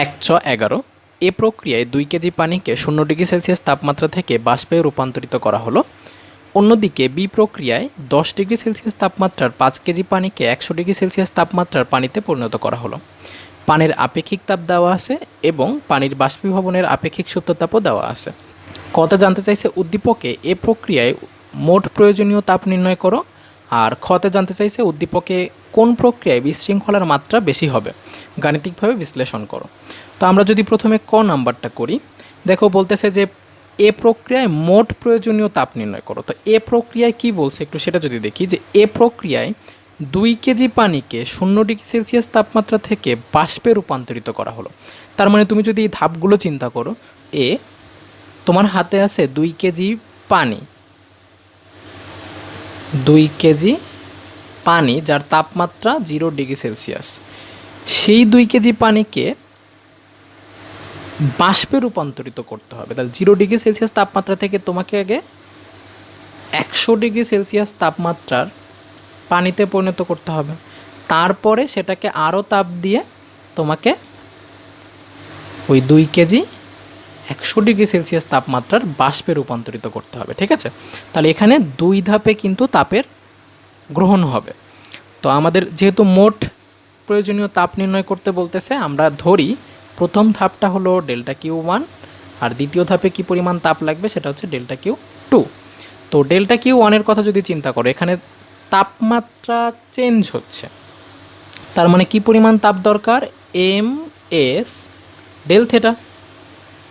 111 এ প্রক্রিয়ায় 2 কেজি পানিকে 0 degree Celsius তাপমাত্রা থেকে বাষ্পে রূপান্তরিত করা হলো। অন্যদিকে বি প্রক্রিয়ায় 10 ডিগ্রি সেলসিয়াস তাপমাত্রার 5 কেজি পানিকে 100 ডিগ্রি সেলসিয়াস তাপমাত্রার পানিতে পরিণত করা হলো। পানির আপেক্ষিক তাপ দেওয়া আছে এবং পানির বাষ্পীভবনের আপেক্ষিক সুপ্ত তাপও দেওয়া আছে। কতে জানতে চাইছে উদ্দীপকে এ প্রক্রিয়ায় মোট প্রয়োজনীয় তাপ নির্ণয় করো, আর খতে জানতে চাইছে উদ্দীপকে কোন প্রক্রিয়ায় বিশৃঙ্খলার মাত্রা বেশি হবে, গাণিতিকভাবে বিশ্লেষণ করো। তো আমরা যদি প্রথমে ক নাম্বারটা করি, দেখো বলতেছে যে এ প্রক্রিয়ায় মোট প্রয়োজনীয় তাপ নির্ণয় করো। তো এ প্রক্রিয়ায় কি বলছে একটু সেটা যদি দেখি, যে এ প্রক্রিয়ায় 2 কেজি পানিকে 0 ডিগ্রি সেলসিয়াস তাপমাত্রা থেকে বাষ্পে রূপান্তরিত করা হলো। তার মানে তুমি যদি এই ধাপগুলো চিন্তা করো, তোমার হাতে আছে 2 কেজি পানি, 2 কেজি পানি যার তাপমাত্রা 0 ডিগ্রি সেলসিয়াস। সেই 2 কেজি পানিকে বাষ্পে রূপান্তরিত করতে হবে। তাহলে 0 ডিগ্রি সেলসিয়াস তাপমাত্রা থেকে তোমাকে আগে 100 ডিগ্রি সেলসিয়াস তাপমাত্রার পানিতে পরিণত করতে হবে। তারপরে সেটাকে আরও তাপ দিয়ে তোমাকে ওই 2 কেজি 100 ডিগ্রি সেলসিয়াস তাপমাত্রার বাষ্পে রূপান্তরিত করতে হবে। ঠিক আছে, তাহলে এখানে 2 ধাপে কিন্তু তাপের গ্রহণ হবে। তো আমাদের যেহেতু মোট প্রয়োজনীয় তাপ নির্ণয় করতে বলতেছে, আমরা ধরি প্রথম ধাপটা হলো ΔQ1, আর দ্বিতীয় ধাপে কি পরিমাণ তাপ লাগবে সেটা হচ্ছে ΔQ2। তো ΔQ1-এর কথা যদি চিন্তা করো, এখানে তাপমাত্রা চেঞ্জ হচ্ছে, তার মানে কি পরিমাণ তাপ দরকার, MS ডেল থেটা।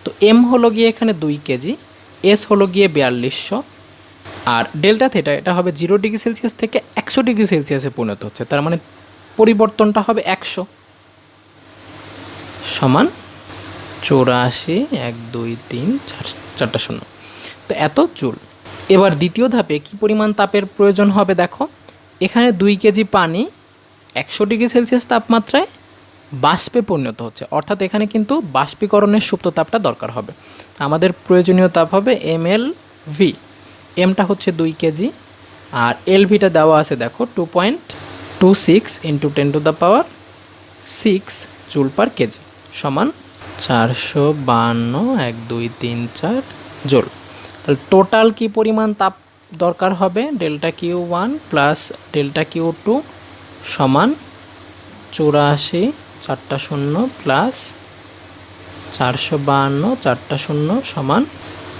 তো এম হলো গিয়ে এখানে 2 কেজি, এস হলো গিয়ে 4200, আর ডেল্টা থেটা এটা হবে 0 ডিগ্রি সেলসিয়াস থেকে 100 ডিগ্রি সেলসিয়াসে পরিণত হচ্ছে, তার মানে পরিবর্তনটা হবে 100 সমান 84 1 2 3 4 4টা 0। তো এত জুল। এবার দ্বিতীয় ধাপে কি পরিমাণ তাপের প্রয়োজন হবে, দেখো এখানে 2 কেজি পানি 100 ডিগ্রি সেলসিয়াস তাপমাত্রায় বাষ্পে পরিণত হচ্ছে, অর্থাৎ এখানে কিন্তু বাষ্পীকরণের সুপ্ত তাপটা দরকার হবে। আমাদের প্রয়োজনীয় তাপ হবে mLV। এমটা হচ্ছে 2 কেজি, আর এলভিটা দেওয়া আছে দেখো 2.26 × 10⁻6 জুল পার কেজি সমান 452 1 2 3 4 জুল। তাহলে টোটাল কি পরিমাণ তাপ দরকার হবে, ΔQ1 প্লাস ΔQ2 সমান 84 4টা 0 প্লাস 452 4টা 0 সমান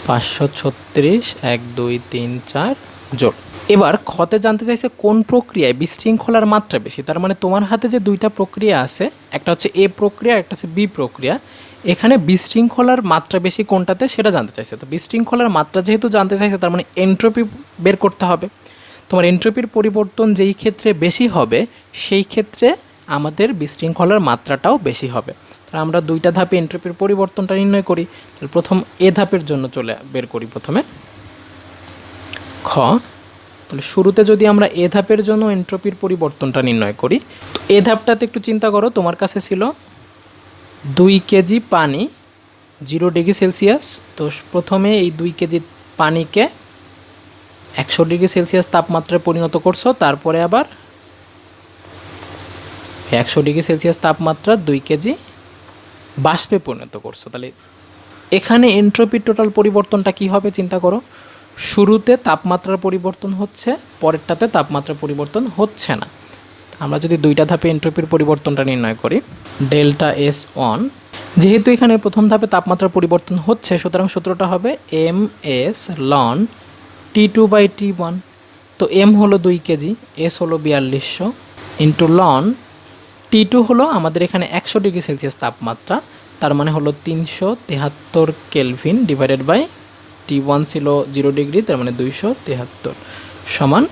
536 1 2 3 4 জোল। এবার খতে জানতে চাইছে কোন প্রক্রিয়ায় বিশৃঙ্খলার মাত্রা বেশি। তার মানে তোমার হাতে যে 2টা প্রক্রিয়া আছে, একটা হচ্ছে এ প্রক্রিয়া, একটা হচ্ছে বি প্রক্রিয়া, এখানে বিশৃঙ্খলার মাত্রা বেশি কোনটাতে সেটা জানতে চাইছে। তো বিশৃঙ্খলার মাত্রা যেহেতু জানতে চাইছে, তার মানে এন্ট্রপি বের করতে হবে। তোমার এন্ট্রপির পরিবর্তন যেই ক্ষেত্রে বেশি হবে, সেই ক্ষেত্রে আমাদের বিশৃঙ্খলার মাত্রাটাও বেশি হবে। তাহলে আমরা 2টা ধাপে এন্ট্রপির পরিবর্তনটা নির্ণয় করি। তাহলে প্রথম এ ধাপের জন্য বের করি প্রথমে খ। তাহলে শুরুতে যদি আমরা এ ধাপের জন্য এন্ট্রপির পরিবর্তনটা নির্ণয় করি, তো এ ধাপটাতে একটু চিন্তা করো, তোমার কাছে ছিল 2 কেজি পানি 0 ডিগ্রি সেলসিয়াস। তো প্রথমে এই 2 কেজি পানিকে 100 ডিগ্রি সেলসিয়াস তাপমাত্রায় পরিণত করছো, তারপরে আবার 100 ডিগ্রি সেলসিয়াস তাপমাত্রা 2 কেজি বাষ্পে পরিণত করছো। তাহলে এখানে এন্ট্রপির টোটাল পরিবর্তনটা কি হবে চিন্তা করো। শুরুতে তাপমাত্রার পরিবর্তন হচ্ছে, পরেরটাতে তাপমাত্রা পরিবর্তন হচ্ছে না। আমরা যদি 2টা ধাপে এন্ট্রপির পরিবর্তনটা নির্ণয় করি, ΔS1, যেহেতু এখানে প্রথম ধাপে তাপমাত্রার পরিবর্তন হচ্ছে, সুতরাং সূত্রটা হবে MS ln T2/T1। তো এম হলো 2 কেজি, এস হলো 4200 ইন্টু লন T2 হলো আমাদের এখানে 100 ডিগ্রি সেলসিয়াস তাপমাত্রা, তার মানে হলো 373 কেলভিন ডিভাইডেড বাই T1 ছিল 0 ডিগ্রি, তার মানে 273 সমান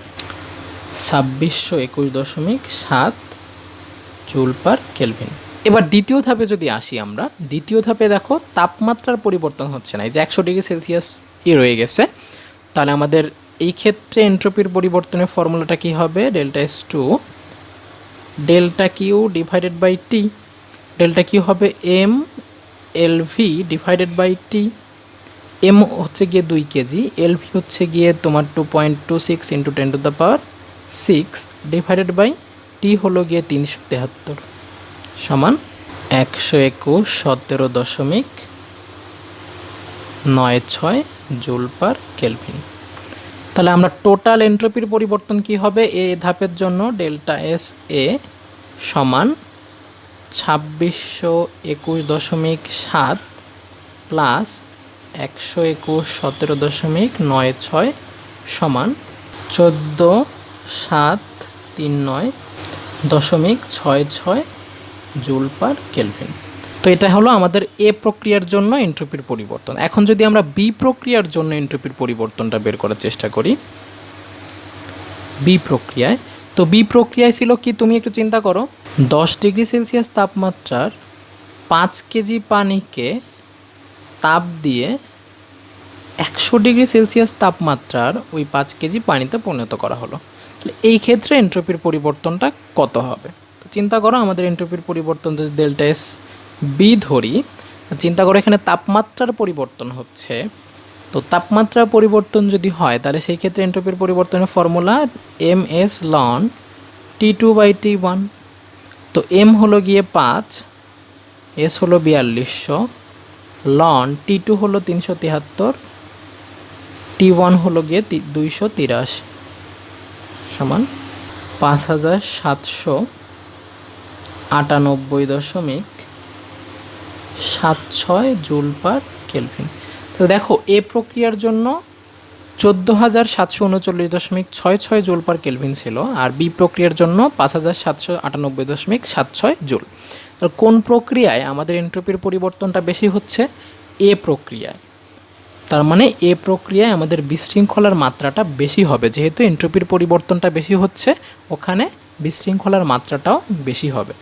2621.7 জুল পার কেলভিন। এবার দ্বিতীয় ধাপে যদি আসি আমরা, দ্বিতীয় ধাপে দেখো তাপমাত্রার পরিবর্তন হচ্ছে না, এই যে 100 ডিগ্রি সেলসিয়াস রয়ে গেছে। তাহলে আমাদের এই ক্ষেত্রে এন্ট্রপির পরিবর্তনের ফর্মুলাটা কি হবে, ΔS2 ΔQ divided by T. ΔQ হবে mLV divided by T. M হচ্ছে গিয়ে 2 কেজি, এলভি হচ্ছে গিয়ে তোমার 2.26 × 10⁻6 ডিভাইডেড বাই টি হলো গিয়ে 373 সমান 121.17.96 জুল পার কেলভিন। তাহলে আমরা টোটাল এন্ট্রপির পরিবর্তন কি হবে এ ধাপের জন্য, ডেল্টা এস এ সমান 2621.7 প্লাস 121.17.96 সমান 14,739.66 জুল পার কেলভিন। তো এটা হলো আমাদের এ প্রক্রিয়ার জন্য এন্ট্রপির পরিবর্তন। এখন যদি আমরা বি প্রক্রিয়ার জন্য এন্ট্রপির পরিবর্তনটা বের করার চেষ্টা করি, বি প্রক্রিয়ায়, তো বি প্রক্রিয়ায় ছিল কি, তুমি একটু চিন্তা করো, 10 ডিগ্রি সেলসিয়াস তাপমাত্রার 5 কেজি পানিকে তাপ দিয়ে 100 ডিগ্রি সেলসিয়াস তাপমাত্রার ওই 5 কেজি পানিতে পরিণত করা হলো। তাহলে এই ক্ষেত্রে এন্ট্রপির পরিবর্তনটা কত হবে? তো চিন্তা করো, আমাদের এন্ট্রপির পরিবর্তন যদি ডেল্টা এস বি ধরি, চিন্তা করো এখানে তাপমাত্রার পরিবর্তন হচ্ছে, তো তাপমাত্রার পরিবর্তন যদি হয় তাহলে সেই ক্ষেত্রে এন্ট্রপির পরিবর্তনের formula M S loan T2/T1। তো এম হলো গিয়ে 5, এস হলো 4200, লন T2 হলো 373, T1 হলো গিয়ে 283 সমান 5798.76 জুল পার কেলভিন। তো দেখো এ প্রক্রিয়ার জন্য 14,739.66 জুল পার কেলভিন ছিল, আর বি প্রক্রিয়ার জন্য 5,798.76 জুল। তো কোন প্রক্রিয়ায় আমাদের এন্ট্রপির পরিবর্তনটা বেশি হচ্ছে? এ প্রক্রিয়ায়। তার মানে এ প্রক্রিয়ায় আমাদের বিশৃঙ্খলার মাত্রাটা বেশি হবে, যেহেতু এন্ট্রপির পরিবর্তনটা বেশি হচ্ছে ওখানে বিশৃঙ্খলার মাত্রাটাও বেশি হবে।